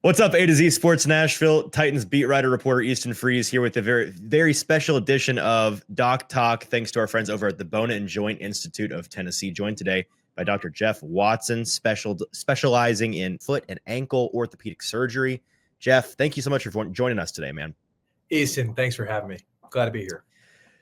What's up, A to Z Sports Nashville? Titans beat writer reporter Easton Freeze here with a very special edition of Doc Talk. Thanks to our friends over at the Bone and Joint Institute of Tennessee, joined today by Dr. Jeff Watson, specializing in foot and ankle orthopedic surgery. Jeff, thank you so much for joining us today, man. Easton, thanks for having me. Glad to be here.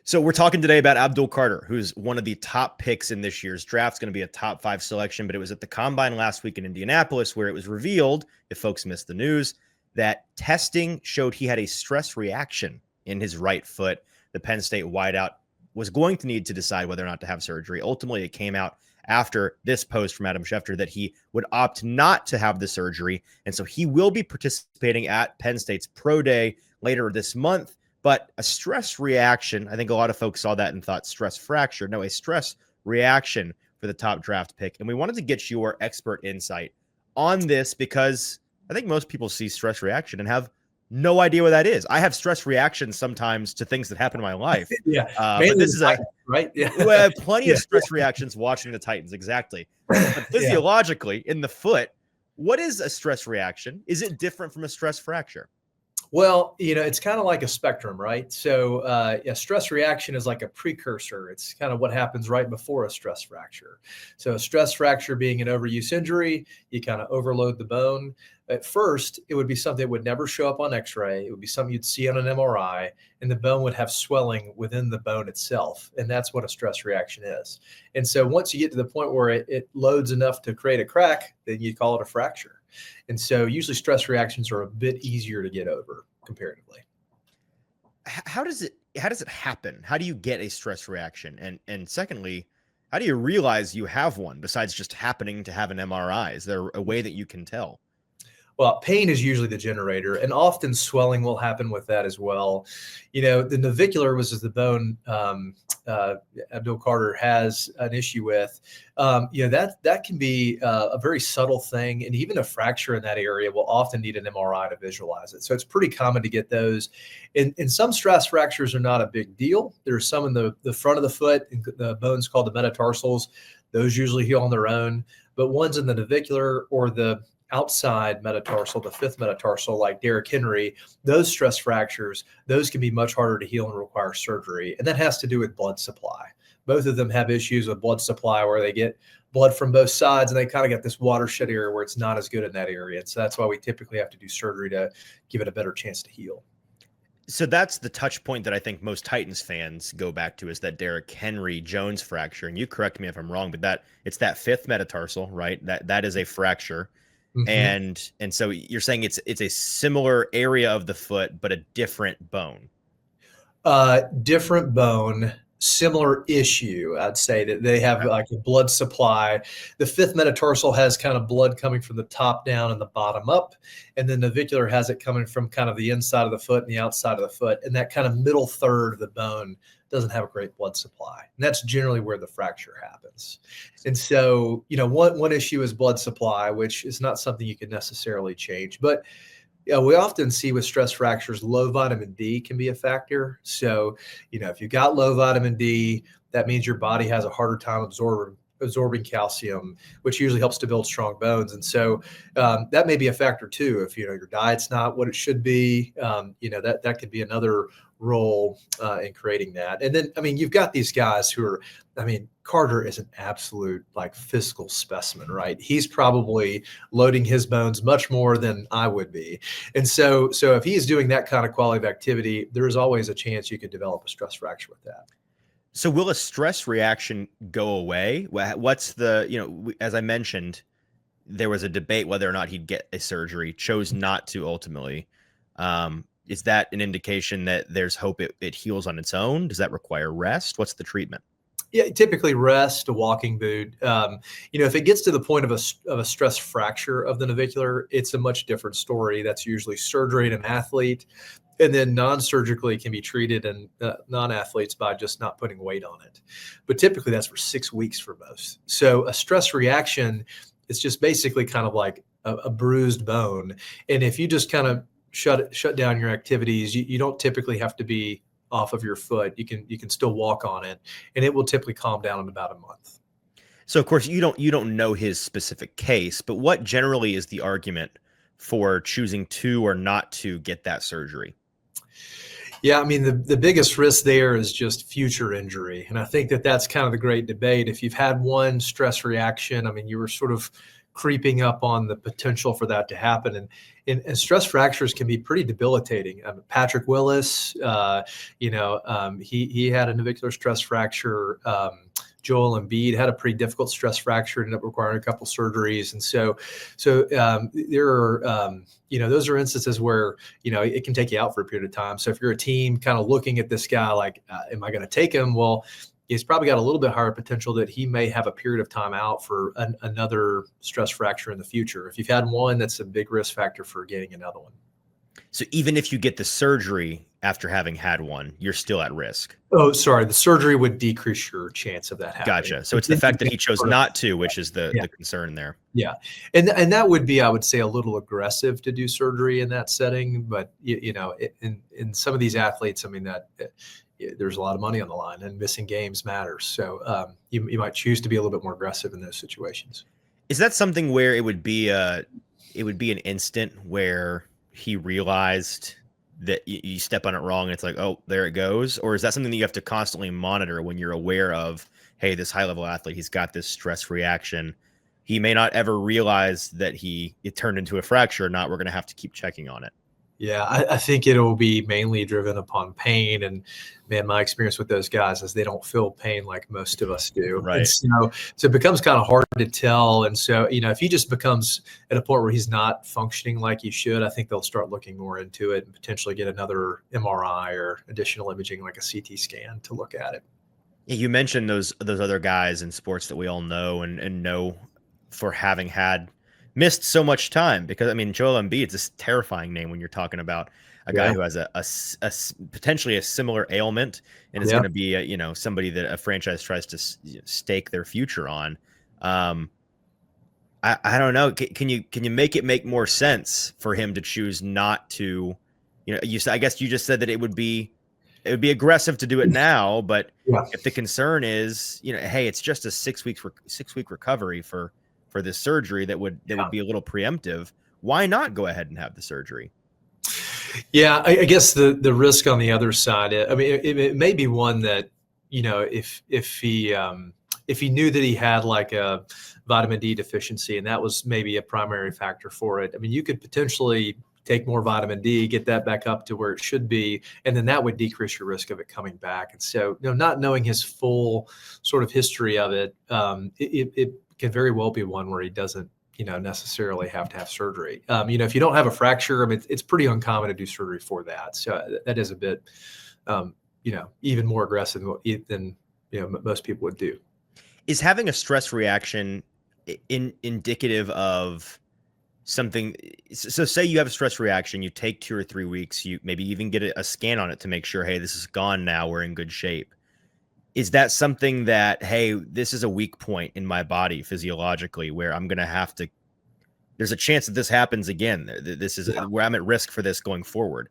So we're talking today about Abdul Carter, who's one of the top picks in this year's draft. It's going to be a top 5 selection, but it was at the Combine last week in Indianapolis where it was revealed, if folks missed the news, that testing showed he had a stress reaction in his right foot. The Penn State wideout was going to need to decide whether or not to have surgery. Ultimately, it came out after this post from Adam Schefter that he would opt not to have the surgery. And so he will be participating at Penn State's Pro Day later this month. But a stress reaction, I think a lot of folks saw that and thought stress fracture. No, a stress reaction for the top draft pick. And we wanted to get your expert insight on this because I think most people see stress reaction and have no idea what that is. I have stress reactions sometimes to things that happen in my life. Yeah. But this is right. Yeah. We have plenty of stress reactions watching the Titans. Exactly. But physiologically in the foot, what is a stress reaction? Is it different from a stress fracture? Well, it's kind of like a spectrum, right? So a stress reaction is like a precursor. It's kind of what happens right before a stress fracture. So a stress fracture being an overuse injury, you kind of overload the bone. At first, it would be something that would never show up on x-ray. It would be something you'd see on an MRI, and the bone would have swelling within the bone itself. And that's what a stress reaction is. And so once you get to the point where it loads enough to create a crack, then you call it a fracture. And so usually stress reactions are a bit easier to get over comparatively. How does it happen? How do you get a stress reaction? And secondly, how do you realize you have one besides just happening to have an MRI? Is there a way that you can tell? Well, pain is usually the generator, and often swelling will happen with that as well. The navicular was the bone Abdul Carter has an issue with. That can be a very subtle thing, and even a fracture in that area will often need an MRI to visualize it. So it's pretty common to get those. And some stress fractures are not a big deal. There's some in the front of the foot, the bones called the metatarsals. Those usually heal on their own, but ones in the navicular or the outside metatarsal, the fifth metatarsal, like Derrick Henry, those stress fractures, those can be much harder to heal and require surgery. And that has to do with blood supply. Both of them have issues with blood supply where they get blood from both sides and they kind of get this watershed area where it's not as good in that area. And so that's why we typically have to do surgery to give it a better chance to heal. So that's the touch point that I think most Titans fans go back to, is that Derrick Henry Jones fracture. And you correct me if I'm wrong, but it's that fifth metatarsal, right? That is a fracture. Mm-hmm. And so you're saying it's a similar area of the foot, but a different bone. Different bone, similar issue. I'd say that they have like a blood supply. The fifth metatarsal has kind of blood coming from the top down and the bottom up, and then the navicular has it coming from kind of the inside of the foot and the outside of the foot, and that kind of middle third of the bone doesn't have a great blood supply. And that's generally where the fracture happens. And so, one issue is blood supply, which is not something you can necessarily change. But we often see with stress fractures, low vitamin D can be a factor. So, if you've got low vitamin D, that means your body has a harder time absorbing calcium, which usually helps to build strong bones. And so that may be a factor too. If your diet's not what it should be, that could be another role in creating that. And then, you've got these guys who are, Carter is an absolute physical specimen, right? He's probably loading his bones much more than I would be. And so if he's doing that kind of quality of activity, there's always a chance you could develop a stress fracture with that. So will a stress reaction go away? What's as I mentioned, there was a debate whether or not he'd get a surgery, chose not to ultimately. Is that an indication that there's hope it heals on its own? Does that require rest? What's the treatment? Yeah, typically rest, a walking boot. If it gets to the point of a stress fracture of the navicular, it's a much different story. That's usually surgery in an athlete. And then non-surgically can be treated in non-athletes by just not putting weight on it. But typically that's for 6 weeks for most. So a stress reaction is just basically kind of like a bruised bone. And if you just kind of shut down your activities, you don't typically have to be off of your foot. You can still walk on it, and it will typically calm down in about a month. So of course you don't know his specific case, but what generally is the argument for choosing to or not to get that surgery? Yeah, I mean, the biggest risk there is just future injury. And I think that that's kind of the great debate. If you've had one stress reaction, I mean, you were sort of creeping up on the potential for that to happen. And stress fractures can be pretty debilitating. Patrick Willis, he had a navicular stress fracture. Joel Embiid had a pretty difficult stress fracture, ended up requiring a couple surgeries. And so there are, those are instances where, it can take you out for a period of time. So if you're a team kind of looking at this guy, like, am I going to take him? Well, he's probably got a little bit higher potential that he may have a period of time out for another stress fracture in the future. If you've had one, that's a big risk factor for getting another one. So even if you get the surgery after having had one, you're still at risk. Oh, sorry. The surgery would decrease your chance of that happening. Gotcha. So it's the fact that he chose not to, which is the concern there. Yeah. And that would be, I would say, a little aggressive to do surgery in that setting. But, in some of these athletes, I mean, there's a lot of money on the line and missing games matters. So you might choose to be a little bit more aggressive in those situations. Is that something where it would be an instant where he realized that you step on it wrong and it's like, oh, there it goes? Or is that something that you have to constantly monitor when you're aware of, hey, this high level athlete, he's got this stress reaction. He may not ever realize that it turned into a fracture or not. We're going to have to keep checking on it. Yeah, I think it'll be mainly driven upon pain. And man, my experience with those guys is they don't feel pain like most of us do. Right. And so it becomes kind of hard to tell. And so, if he just becomes at a point where he's not functioning like he should, I think they'll start looking more into it and potentially get another MRI or additional imaging like a CT scan to look at it. You mentioned those other guys in sports that we all know and know for having missed so much time, because I mean, Joel Embiid, it's a terrifying name when you're talking about a guy who has a potentially a similar ailment and is going to be somebody that a franchise tries to stake their future on. I don't know. Can you make it make more sense for him to choose not to? I guess you just said that it would be aggressive to do it now, but if the concern is, hey, it's just a 6 week recovery for this surgery that would be a little preemptive, why not go ahead and have the surgery? Yeah, I guess the risk on the other side, I mean, it may be one that, if he knew that he had like a vitamin D deficiency and that was maybe a primary factor for it, I mean, you could potentially take more vitamin D, get that back up to where it should be, and then that would decrease your risk of it coming back. And so, not knowing his full sort of history of it, it can very well be one where he doesn't, necessarily have to have surgery. If you don't have a fracture, I mean, it's pretty uncommon to do surgery for that. So that is a bit, even more aggressive than most people would do. Is having a stress reaction indicative of something? So say you have a stress reaction, you take 2 or 3 weeks, you maybe even get a scan on it to make sure, hey, this is gone now, we're in good shape. Is that something that, hey, this is a weak point in my body physiologically where I'm going to have to, there's a chance that this happens again. This is where I'm at risk for this going forward.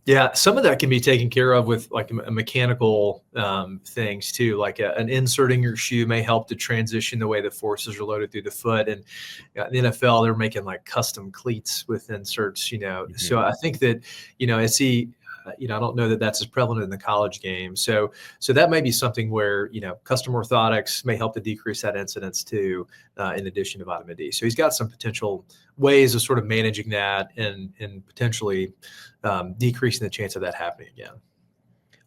Yeah, some of that can be taken care of with like a mechanical things too, like an insert in your shoe may help to transition the way the forces are loaded through the foot. And in the NFL, they're making like custom cleats with inserts, So I think that, I don't know that that's as prevalent in the college game. So that may be something where, custom orthotics may help to decrease that incidence too, in addition to vitamin D. So he's got some potential ways of sort of managing that and potentially decreasing the chance of that happening again.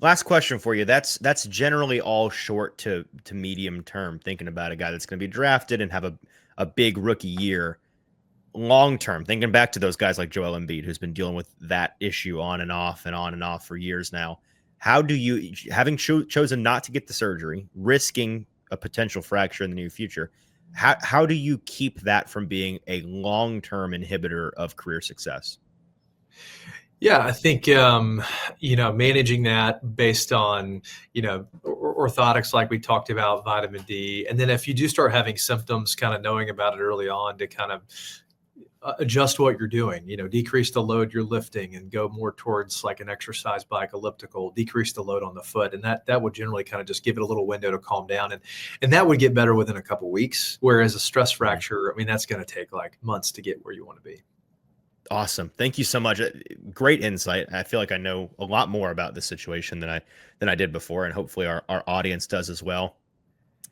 Last question for you. That's generally all short to medium term, thinking about a guy that's going to be drafted and have a big rookie year. Long term, thinking back to those guys like Joel Embiid, who's been dealing with that issue on and off for years now. How do you, having chosen not to get the surgery, risking a potential fracture in the near future, how do you keep that from being a long-term inhibitor of career success? Yeah, I think, managing that based on, orthotics, like we talked about, vitamin D. And then if you do start having symptoms, kind of knowing about it early on to kind of adjust what you're doing, decrease the load you're lifting and go more towards like an exercise bike, elliptical, decrease the load on the foot. And that would generally kind of just give it a little window to calm down. And that would get better within a couple of weeks. Whereas a stress fracture, I mean, that's going to take like months to get where you want to be. Awesome. Thank you so much. Great insight. I feel like I know a lot more about this situation than I did before, and hopefully our audience does as well.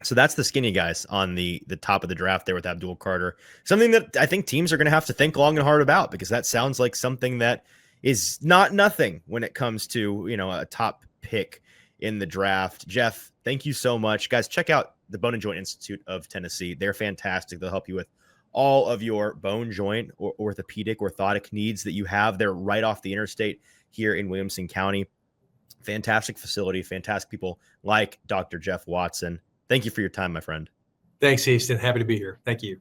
So that's the skinny guys on the top of the draft there with Abdul Carter. Something that I think teams are going to have to think long and hard about, because that sounds like something that is not nothing when it comes to, a top pick in the draft. Jeff, thank you so much. Guys, check out the Bone and Joint Institute of Tennessee. They're fantastic. They'll help you with all of your bone, joint, or orthotic needs that you have. They're right off the interstate here in Williamson County. Fantastic facility, fantastic people like Dr. Jeff Watson. Thank you for your time, my friend. Thanks, Easton. Happy to be here. Thank you.